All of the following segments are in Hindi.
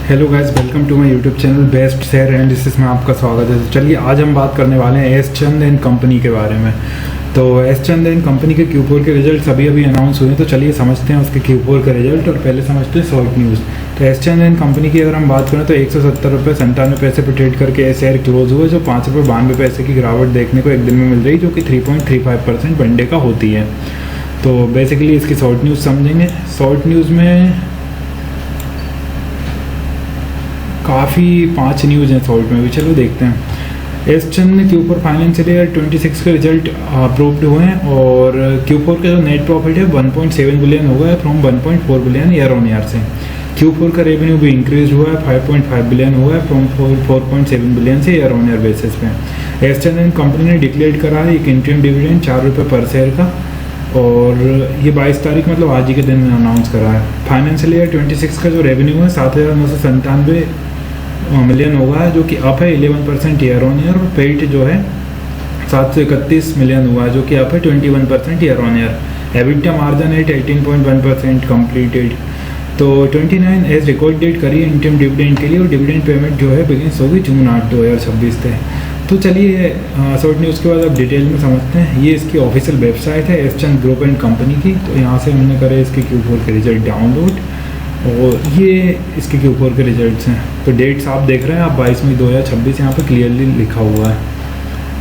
Hello guys, welcome to my YouTube channel best share analysis में आपका स्वागत है। तो चलिए आज हम बात करने वाले हैं एस चंद एंड कंपनी के बारे में। तो एस चंद एंड कंपनी के Q4 के रिजल्ट अभी अनाउंस हुए हैं। तो चलिए समझते हैं उसके Q4 के रिजल्ट और पहले समझते हैं शॉर्ट न्यूज़। तो एस चंद एंड कंपनी की अगर हम बात करें तो 170 रुपये 97 पैसे पर ट्रेड करके शेयर क्लोज हुए, जो 5 रुपये 92 पैसे की गिरावट देखने को एक दिन में मिल रही, जो कि 3.35% वनडे का होती है। तो बेसिकली इसकी शॉर्ट न्यूज़ समझेंगे। शॉर्ट न्यूज़ में काफ़ी 5 न्यूज़ हैं शॉर्ट में भी, चलो देखते हैं। एस चंद ने Q4 फाइनेंशियल ईयर 26 के रिजल्ट अप्रूव्ड हुए हैं और Q4 का जो नेट प्रॉफिट है 1.7 बिलियन हुआ है from 1.4 billion year on year से। Q4 का रेवेन्यू भी इंक्रीज हुआ है, 5.5 बिलियन हुआ है फ्रॉम 4.7 बिलियन से ईयर ऑन ईयर बेसिस पे। एस चंद एंड कंपनी ने डिक्लेयर करा है एक इंटरिम डिविडेंड 4 रुपये पर शेयर का, और ये 22 तारीख मतलब आज ही के दिन में अनाउंस करा है। फाइनेंशियल ईयर 26 का जो रेवेन्यू है 7,997 मिलियन हुआ है, जो कि अप है 11% ईयर ऑन ईयर, और पेट जो है 731 मिलियन हुआ है, जो कि अप है 21% year on year. EBITDA margin है 18.1% कंप्लीटेड। तो 29 एज रिकॉर्ड डेट करी है इंटरिम डिविडेंड के लिए, और डिविडेंड पेमेंट जो है बिगिंस होगी जून 8 2026 से। तो चलिए शॉर्ट न्यूज़ के बाद अब डिटेल में समझते हैं। ये इसकी ऑफिशियल वेबसाइट है S Chand group and company की। तो यहाँ से हमने करे इसके Q4 के रिजल्ट डाउनलोड, और ये इसके Q4 के रिजल्ट्स हैं। तो डेट्स आप देख रहे हैं, आप 22 मई 2026 यहाँ पे क्लियरली लिखा हुआ है।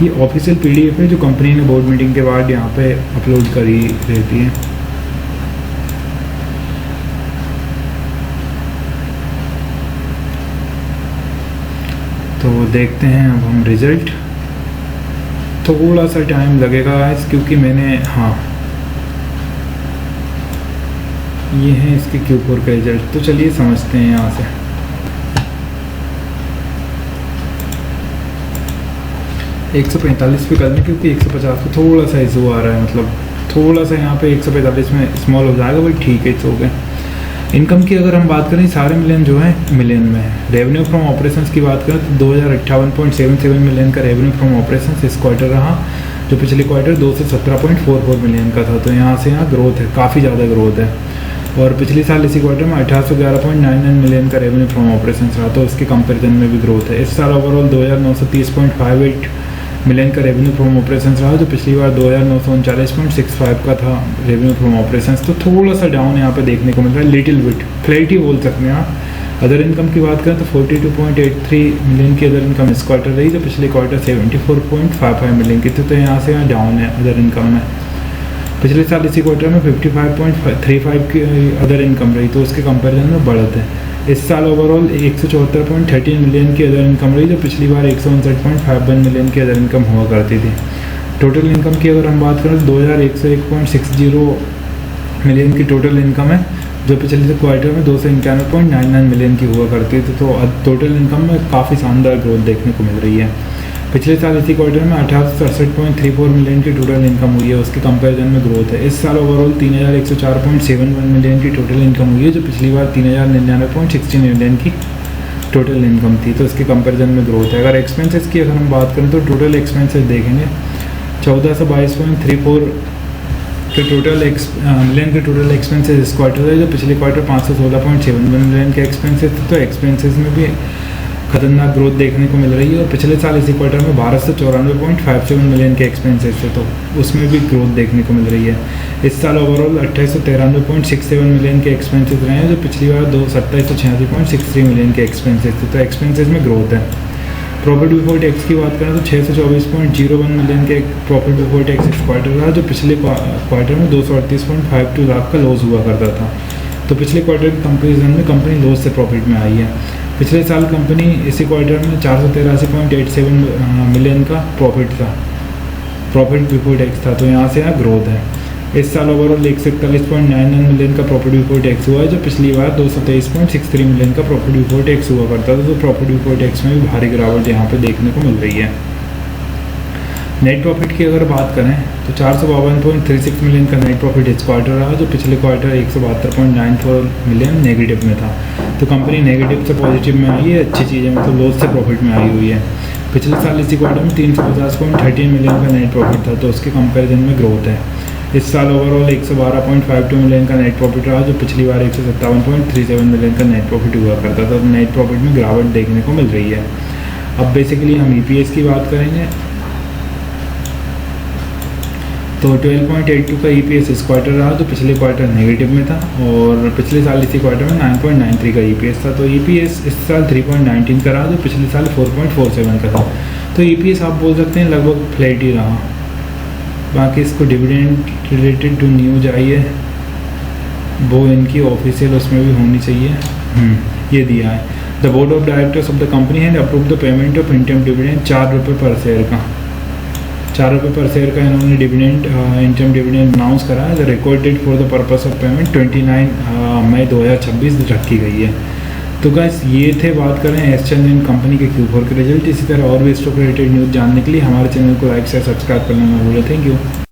ये ऑफिशियल PDF है जो कंपनी ने बोर्ड मीटिंग के बाद यहाँ पे अपलोड करी रहती है। तो देखते हैं अब हम रिजल्ट। थोड़ा सा टाइम लगेगा क्योंकि मैंने ये है इसके Q4 का रिजल्ट। तो चलिए समझते हैं यहाँ से। एक 145 पे कर लें क्योंकि 150 पे थोड़ा सा इशू आ रहा है, मतलब थोड़ा सा यहाँ पे 145 में स्मॉल हो जाएगा, भाई ठीक है, इट्स हो गया। इनकम की अगर हम बात करें, सारे मिलियन जो है मिलियन में है। रेवेन्यू फ्रॉम ऑपरेशंस की बात करें तो 2058.77 मिलियन का रेवेन्यू फ्रॉम ऑपरेशंस इस क्वार्टर रहा, जो पिछले क्वार्टर 217.44 मिलियन का था। तो यहाँ से यहाँ ग्रोथ है, काफ़ी ज़्यादा ग्रोथ है। और पिछले साल इसी क्वार्टर में 1811.99 मिलियन का रेवेन्यू फ्रॉम ऑपरेशंस रहा, तो उसके कंपैरिजन में भी ग्रोथ है। इस साल ओवरऑल 2930.58 मिलियन का रेवेन्यू फ्रॉम ऑपरेशंस रहा, जो पिछली बार 2939.65 का था रेवेन्यू फ्रॉम ऑपरेशंस। तो थोड़ा सा डाउन यहाँ पे देखने को मिल रहा है, लिटिल बिट फ्लैट ही बोल सकते हैं आप। अदर इनकम की बात करें तो 42.83 मिलियन की अदर इनकम इस क्वार्टर रही, जो पिछले क्वार्टर 74.55 मिलियन की थी। तो यहाँ से यहाँ डाउन है अदर इनकम में। पिछले साल इसी क्वार्टर में 55.35 की अदर इनकम रही, तो उसके कंपैरिजन में बढ़त है। इस साल ओवरऑल 174.13 मिलियन की अदर इनकम रही, जो पिछली बार 159.51 मिलियन की अदर इनकम हुआ करती थी। टोटल इनकम की अगर हम बात करें तो 2101.60 मिलियन की टोटल इनकम है, जो पिछले क्वार्टर में 291.99 मिलियन की हुआ करती थी। तो टोटल इनकम में काफ़ी शानदार ग्रोथ देखने को मिल रही है। पिछले साल इसी क्वार्टर में 1867.34 मिलियन की टोटल इनकम हुई है, उसके कंपैरिजन में ग्रोथ है। इस साल ओवरऑल 3104.71 मिलियन की टोटल इनकम हुई है, जो पिछली बार 3099.16 मिलियन की टोटल इनकम थी। तो इसके कंपैरिजन में ग्रोथ है। अगर एक्सपेंसेस की अगर हम बात करें तो टोटल एक्सपेंसेस देखेंगे 1422.34 के टोटल मिलियन के टोटल एक्सपेंसेस इस क्वार्टर है, जो पिछले क्वार्टर 516.71 मिलियन के एक्सपेंसेस थे। तो एक्सपेंसेस में भी खतरनाक ग्रोथ देखने को मिल रही है। और पिछले साल इसी क्वार्टर में 1294.57 मिलियन के एक्सपेंसेस थे, तो उसमें भी ग्रोथ देखने को मिल रही है। इस साल ओवरऑल 2893.67 मिलियन के एक्सपेंसेस रहे हैं, जो पिछली बार 2786.63 मिलियन के एक्सपेंसेस थे। तो एक्सपेंसेस में ग्रोथ है। प्रॉफिट बिफोर टैक्स की बात करें तो 624.01 मिलियन के प्रॉफिट बिफोर टैक्स इस क्वार्टर रहा, जो पिछले क्वार्टर में 238.52 लाख का लॉस हुआ करता था। तो पिछले क्वार्टर के कंपेरिजन में कंपनी लॉस से प्रॉफिट में आई है। पिछले साल कंपनी इसी क्वार्टर में 483.87 मिलियन का प्रॉफिट था, प्रॉफिट बिफोर टैक्स था। तो यहाँ से यहाँ ग्रोथ है। इस साल ओवरऑल 141.99 मिलियन का प्रॉफिट बिफोर टैक्स हुआ है, जो पिछली बार 223.63 मिलियन का प्रॉफिट बिफोर टैक्स हुआ करता था। तो प्रॉफिट बिफोर टैक्स में भी भारी गिरावट यहाँ पे देखने को मिल रही है। नेट प्रॉफिट की अगर बात करें तो 452.36 मिलियन का नेट प्रॉफिट इस क्वार्टर रहा, जो पिछले क्वार्टर 172.94 मिलियन नेगेटिव में था। तो कंपनी नेगेटिव से पॉजिटिव में आई है, अच्छी चीज़ है, मतलब लॉस से प्रॉफिट में आई हुई है। पिछले साल इसी क्वार्टर में 350.13 मिलियन का नेट प्रॉफिट था, तो उसके कंपैरिजन में ग्रोथ है। इस साल ओवरऑल 112.52 मिलियन का नेट प्रॉफिट रहा, जो पिछली बार 157.37 मिलियन का नेट प्रॉफिट हुआ करता था। तो नेट प्रॉफिट में गिरावट देखने को मिल रही है। अब बेसिकली हम EPS की बात करेंगे तो 12.82 का EPS इस क्वार्टर रहा, जो पिछले क्वार्टर नेगेटिव में था, और पिछले साल इसी क्वार्टर में 9.93 का EPS था। तो EPS इस साल 3.19 का रहा, जो पिछले साल 4.47 का था। तो EPS आप बोल सकते हैं लगभग फ्लैट ही रहा। बाकी इसको डिविडेंड रिलेटेड जो न्यूज आई है वो इनकी ऑफिशियल उसमें भी होनी चाहिए। ये दिया है, the board of directors of the company had approve the payment of interim dividend 4 रुपये पर शेयर का। 4 रुपये पर शेयर का इन्होंने डिविडेंड इंटरम डिविडेंड अनाउंस करा है। The record date for the purpose of payment 29 मई 2026 रखी गई है। तो गाइस ये थे, बात करें एसचेंज इन कंपनी के Q4 के रिजल्ट। इसी तरह और भी स्टॉक रिलेटेड न्यूज़ जानने के लिए हमारे चैनल को लाइक से सब्सक्राइब करना ना भूलें। Thank you.